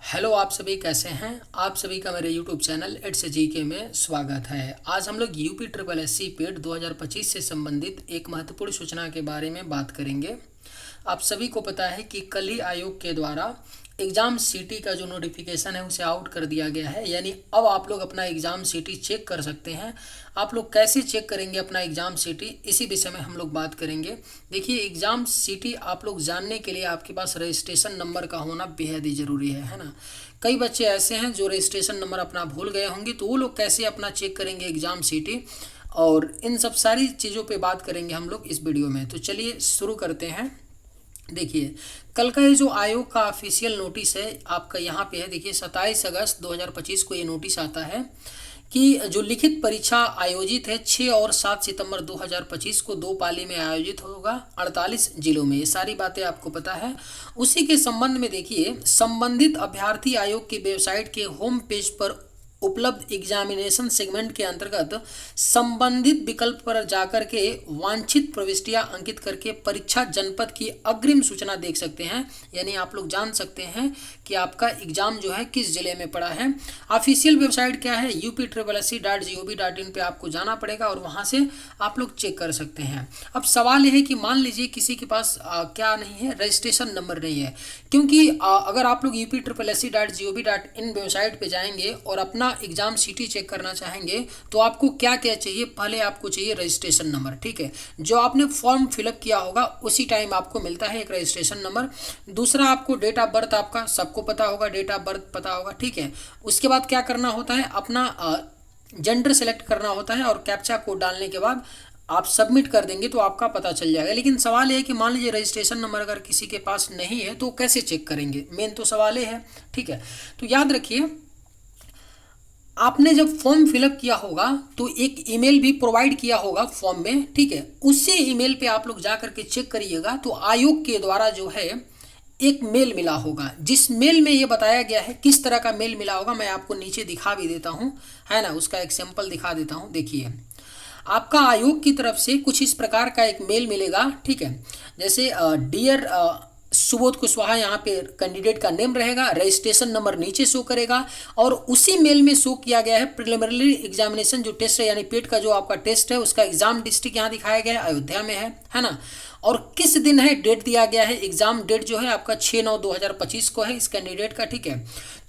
Hello, आप सभी कैसे हैं। आप सभी का मेरे यूट्यूब चैनल इट्स जीके में स्वागत है। आज हम लोग यूपी ट्रिपल एससी पेट 2025 से संबंधित एक महत्वपूर्ण सूचना के बारे में बात करेंगे। आप सभी को पता है कि कल ही आयोग के द्वारा एग्ज़ाम सीटी का जो नोटिफिकेशन है उसे आउट कर दिया गया है, यानी अब आप लोग अपना एग्ज़ाम सीटी चेक कर सकते हैं। आप लोग कैसे चेक करेंगे अपना एग्ज़ाम सीटी, इसी विषय में हम लोग बात करेंगे। देखिए, एग्ज़ाम सीटी आप लोग जानने के लिए आपके पास रजिस्ट्रेशन नंबर का होना बेहद ही ज़रूरी है ना। कई बच्चे ऐसे हैं जो रजिस्ट्रेशन नंबर अपना भूल गए होंगे, तो वो लोग कैसे अपना चेक करेंगे एग्ज़ाम सीटी, और इन सब सारी चीज़ों पे बात करेंगे हम लोग इस वीडियो में। तो चलिए शुरू करते हैं। देखिए, कल का ये जो आयोग का ऑफिशियल नोटिस है आपका यहाँ पे है। देखिए, 27 अगस्त 2025 को ये नोटिस आता है कि जो लिखित परीक्षा आयोजित है 6 और 7 सितंबर 2025 को 2 पाली में आयोजित होगा 48 जिलों में। ये सारी बातें आपको पता है। उसी के संबंध में देखिए, संबंधित अभ्यर्थी आयोग की वेबसाइट के होम पेज पर उपलब्ध एग्जामिनेशन सेगमेंट के अंतर्गत संबंधित विकल्प पर जाकर के वांछित प्रविष्टियां अंकित करके परीक्षा जनपद की अग्रिम सूचना देख सकते हैं। यानी आप लोग जान सकते हैं कि आपका एग्जाम जो है किस जिले में पड़ा है। ऑफिशियल वेबसाइट क्या है, UP.SC.gov.in पे आपको जाना पड़ेगा और वहां से आप लोग चेक कर सकते हैं। अब सवाल यह है कि मान लीजिए किसी के पास क्या नहीं है, रजिस्ट्रेशन नंबर नहीं है। क्योंकि अगर आप लोग UP.SC.gov.in वेबसाइट पे जाएंगे और अपना एग्जाम सीटी चेक करना चाहेंगे तो आपको क्या क्या चाहिए, पहले आपको चाहिए रजिस्ट्रेशन नंबर। ठीक है, जो आपने फॉर्म फिलअप किया होगा उसी टाइम आपको मिलता है एक रजिस्ट्रेशन नंबर। दूसरा, आपको डेट ऑफ बर्थ, आपका सबको पता होगा, डेट ऑफ बर्थ पता होगा। ठीक है, उसके बाद क्या करना होता है, अपना जेंडर सेलेक्ट करना होता है और कैप्चा कोड डालने के बाद आप सबमिट कर देंगे तो आपका पता चल जाएगा। लेकिन सवाल ये है कि मान लीजिए रजिस्ट्रेशन नंबर अगर किसी के पास नहीं है तो कैसे चेक करेंगे, मेन तो सवाल ये है। ठीक है, तो याद रखिए, आपने जब फॉर्म फिलअप किया होगा तो एक ईमेल भी प्रोवाइड किया होगा फॉर्म में। ठीक है, उसी ईमेल पे आप लोग जा करके चेक करिएगा तो आयोग के द्वारा जो है एक मेल मिला होगा, जिस मेल में ये बताया गया है। किस तरह का मेल मिला होगा मैं आपको नीचे दिखा भी देता हूँ, है ना, उसका एक सैंपल दिखा देता हूँ। देखिए, आपका आयोग की तरफ से कुछ इस प्रकार का एक मेल मिलेगा। ठीक है, जैसे डियर सुबोध कुशवाहा, यहाँ पे कैंडिडेट का नेम रहेगा, रजिस्ट्रेशन नंबर नीचे शो करेगा और उसी मेल में शो किया गया है प्रिलिमिनरी एग्जामिनेशन जो टेस्ट है, यानी पेट का जो आपका टेस्ट है उसका एग्जाम डिस्ट्रिक्ट यहाँ दिखाया गया है, अयोध्या में है ना। और किस दिन है, डेट दिया गया है, एग्जाम डेट जो है आपका 6/9/2025 को है इस कैंडिडेट का। ठीक है,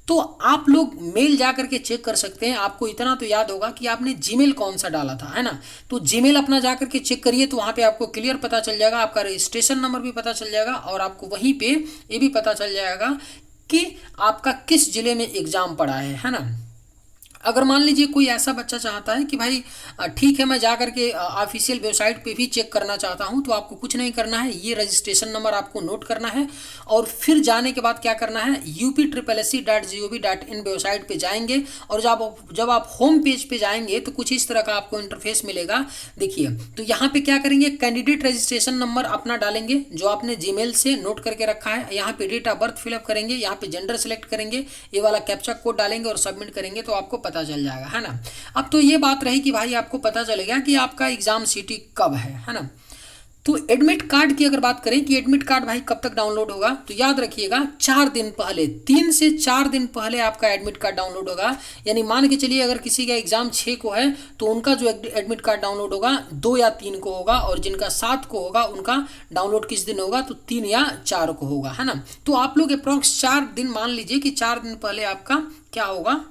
तो आप लोग मेल जा करके चेक कर सकते हैं। आपको इतना तो याद होगा कि आपने जीमेल कौन सा डाला था, है ना। तो जीमेल अपना जा करके चेक करिए तो वहाँ पे आपको क्लियर पता चल जाएगा, आपका रजिस्ट्रेशन नंबर भी पता चल जाएगा और आपको वहीं पे ये भी पता चल जाएगा कि आपका किस जिले में एग्जाम पड़ा है ना। अगर मान लीजिए कोई ऐसा बच्चा चाहता है कि भाई ठीक है, मैं जा करके ऑफिशियल वेबसाइट पे भी चेक करना चाहता हूं, तो आपको कुछ नहीं करना है, ये रजिस्ट्रेशन नंबर आपको नोट करना है और फिर जाने के बाद क्या करना है, UP.SC.gov.in वेबसाइट पे जाएंगे और जब आप होम पेज पे जाएंगे तो कुछ इस तरह का आपको इंटरफेस मिलेगा। देखिए, तो यहाँ पे क्या करेंगे, कैंडिडेट रजिस्ट्रेशन नंबर अपना डालेंगे जो आपने जीमेल से नोट करके रखा है, यहाँ पे डेट ऑफ बर्थ फिलअप करेंगे, यहाँ पे जेंडर सेलेक्ट करेंगे, ये वाला कैप्चा कोड डालेंगे और सबमिट करेंगे तो आपको पता चल जाएगा, है ना। अब तो ये बात रही कि भाई आपको पता चलेगा कि आपका एग्जाम सीटी कब है ना। तो एडमिट कार्ड की अगर बात करें कि एडमिट कार्ड भाई कब तक डाउनलोड होगा, तो याद रखिएगा 4 दिन पहले, 3 से 4 दिन पहले आपका एडमिट कार्ड डाउनलोड होगा। यानी मान के चलिए अगर किसी का एग्जाम 6 को है तो उनका जो एडमिट कार्ड डाउनलोड होगा 2 या 3 को होगा, और जिनका 7 को होगा उनका डाउनलोड किस दिन होगा, तो 3 या 4 को होगा, है ना। तो आप लोग अप्रॉक्स 4 दिन, मान लीजिए कि 4 दिन पहले आपका क्या होगा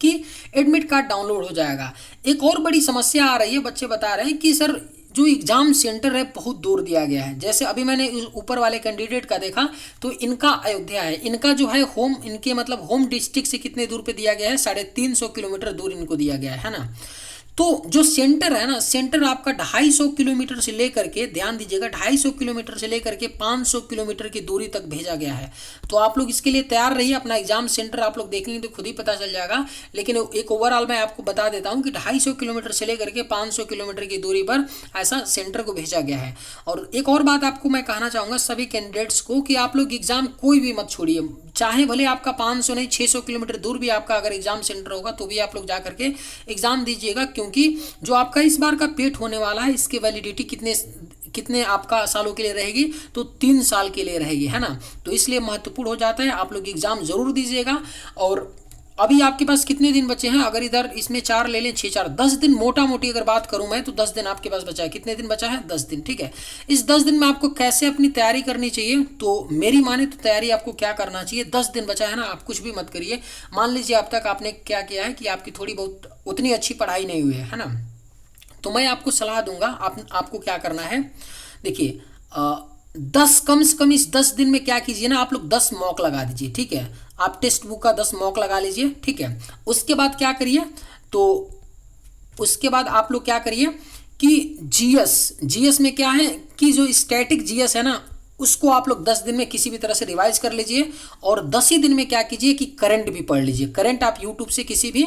कि एडमिट कार्ड डाउनलोड हो जाएगा। एक और बड़ी समस्या आ रही है, बच्चे बता रहे हैं कि सर जो एग्जाम सेंटर है बहुत दूर दिया गया है। जैसे अभी मैंने ऊपर वाले कैंडिडेट का देखा तो इनका अयोध्या है, इनका जो है होम, इनके मतलब होम डिस्ट्रिक्ट से कितने दूर पे दिया गया है, 350 किलोमीटर दूर इनको दिया गया है ना। तो जो सेंटर है ना, सेंटर आपका 250 किलोमीटर से लेकर के, ध्यान दीजिएगा, 250 किलोमीटर से लेकर के 500 किलोमीटर की दूरी तक भेजा गया है। तो आप लोग इसके लिए तैयार रहिए। अपना एग्जाम सेंटर आप लोग देखेंगे तो खुद ही पता चल जाएगा, लेकिन एक ओवरऑल मैं आपको बता देता हूँ कि 250 किलोमीटर से लेकर के 500 किलोमीटर की दूरी पर ऐसा सेंटर को भेजा गया है। और एक और बात आपको मैं कहना चाहूँगा सभी कैंडिडेट्स को कि आप लोग एग्जाम कोई भी मत छोड़िए, चाहे भले आपका 500 नहीं 600 किलोमीटर दूर भी आपका अगर एग्जाम सेंटर होगा तो भी आप लोग जा करके एग्जाम दीजिएगा। क्योंकि जो आपका इस बार का पेट होने वाला है इसकी वैलिडिटी कितने आपका सालों के लिए रहेगी, तो 3 साल के लिए रहेगी, है ना। तो इसलिए महत्वपूर्ण हो जाता है, आप लोग एग्जाम जरूर दीजिएगा। और अभी आपके पास कितने दिन बचे हैं, अगर इधर इसमें 4 ले लें, 6 4 10 दिन, मोटा मोटी अगर बात करूं मैं तो 10 दिन आपके पास बचा है। कितने दिन बचा है, 10 दिन, ठीक है। इस 10 दिन में आपको कैसे अपनी तैयारी करनी चाहिए, तो मेरी माने तो तैयारी आपको क्या करना चाहिए, 10 दिन बचा है ना, आप कुछ भी मत करिए। मान लीजिए अब तक आपने क्या किया है कि आपकी थोड़ी बहुत उतनी अच्छी पढ़ाई नहीं हुई है ना, तो मैं आपको सलाह दूंगा, आपको क्या करना है, देखिए 10 कम से कम इस 10 दिन में क्या कीजिए ना, आप लोग 10 मॉक लगा दीजिए, ठीक है। आप टेक्स्ट बुक का 10 मॉक लगा लीजिए, ठीक है। उसके बाद क्या करिए, तो उसके बाद आप लोग क्या करिए कि जीएस में क्या है कि जो स्टैटिक जीएस है ना, उसको आप लोग 10 दिन में किसी भी तरह से रिवाइज कर लीजिए। और 10 ही दिन में क्या कीजिए कि करंट भी पढ़ लीजिए। करंट आप यूट्यूब से किसी भी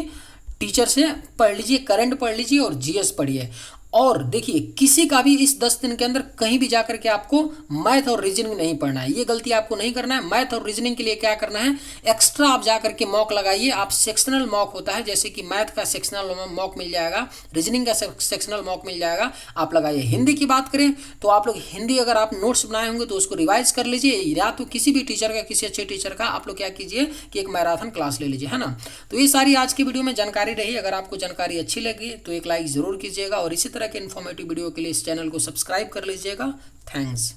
टीचर से पढ़ लीजिए, करंट पढ़ लीजिए और जीएस पढ़िए। और देखिए किसी का भी इस 10 दिन के अंदर कहीं भी जाकर के आपको मैथ और रीजनिंग नहीं पढ़ना है, ये गलती आपको नहीं करना है। मैथ और रीजनिंग के लिए क्या करना है, एक्स्ट्रा आप जाकर के मॉक लगाइए। आप सेक्शनल मॉक होता है, जैसे कि मैथ का सेक्शनल मॉक मिल जाएगा, रीजनिंग का सेक्शनल मॉक मिल जाएगा, आप लगाइए। हिंदी की बात करें तो आप लोग हिंदी अगर आप नोट्स बनाए होंगे तो उसको रिवाइज कर लीजिए, या तो किसी भी टीचर का, किसी अच्छे टीचर का आप लोग क्या कीजिए कि एक मैराथन क्लास ले लीजिए, है ना। तो ये सारी आज की वीडियो में जानकारी रही। अगर आपको जानकारी अच्छी लगी तो एक लाइक जरूर कीजिएगा और इसी तरह के इन्फॉर्मेटिव वीडियो के लिए इस चैनल को सब्सक्राइब कर लीजिएगा। थैंक्स।